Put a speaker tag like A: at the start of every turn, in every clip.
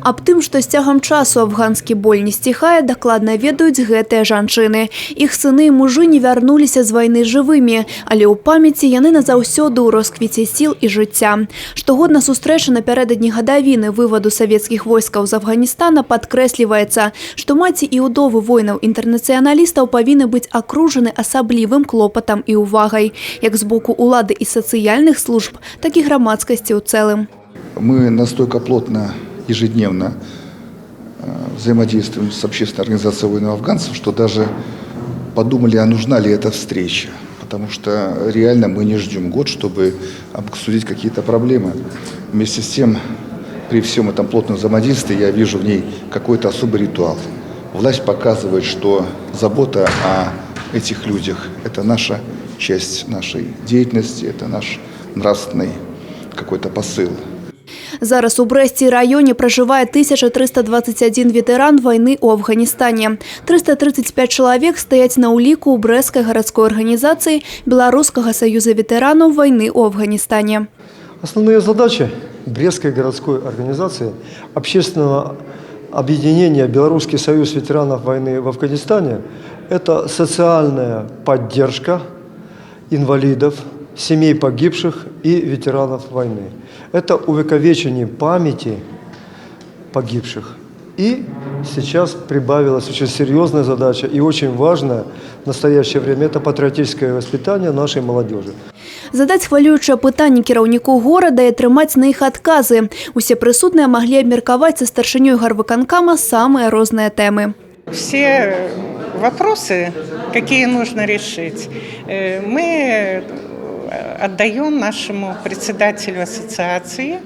A: Аб тым, што з цягам часу афганскі боль не сціхае, дакладна ведаюць гэтыя жанчыны. Іх сыны і мужы не вярнуліся з вайны жывымі, але ў памяці яны назаўсёды ў росквіце сіл і жыцця. Штогодна сустрэча напярэдадні гадавіны вываду савецкіх войскаў з Афганістана падкрэсліваецца, што маці і ўдовы воінаў-інтэрнацыяналістаў павінны быць акружаны асаблівым клопатам і увагай, як з боку улады і сацыяльных служб, так і грамадскасці ў цэлым.
B: Мы настолько плотно ежедневно взаимодействуем с общественной организацией воинов-афганцев, что даже подумали, а нужна ли эта встреча. Потому что реально мы не ждем год, чтобы обсудить какие-то проблемы. Вместе с тем, при всем этом плотном взаимодействии, я вижу в ней какой-то особый ритуал. Власть показывает, что забота о этих людях – это наша часть нашей деятельности, это наш нравственный какой-то посыл.
A: Зараз у Брэсце і раёне пражывае 1321 ветэран вайны ў Афганістане. 335 чалавек стаяць на ўліку ў Брэсцкай гарадской арганізацыі Беларускага саюза ветэранаў вайны ў Афганістане.
C: Основные задачи Брестской городской организации общественного объединения «Белорусский союз ветеранов войны в Афганистане» – это социальная поддержка инвалидов, семей погибших и ветеранов войны. Это увековечение памяти погибших. И сейчас прибавилась очень серьезная задача и очень важная в настоящее время – это патриотическое воспитание нашей молодежи.
A: Задаць хвалюючыя пытанні кіраўніку горада і атрымаць на іх адказы. Усе прысутныя маглі абмеркаваць са старшынёй гарвыканкама самыя розныя тэмы.
D: Все вопросы, какие нужно решить, мы отдаем нашему председателю ассоциации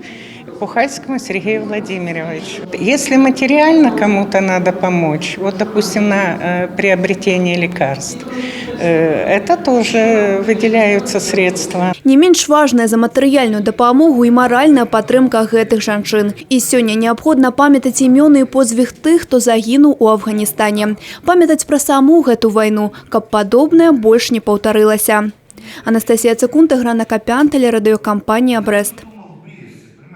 D: Пухальскому Сергею Владимировичу. Если материально кому-то надо помочь, вот, допустим, на приобретение лекарств, это тоже выделяются средства.
A: Не менш важная за матэрыяльную дапамогу і маральная падтрымка гэтых жанчын. І сёння неабходна памятаць імёны і подзвіг тых, хто загінуў у Афганістане. Памятаць пра саму гэту вайну, каб падобнае больш не паўтарылася. Анастасія Цыкунта, Грана Капян, тэлерадыёкампанія «Брэст».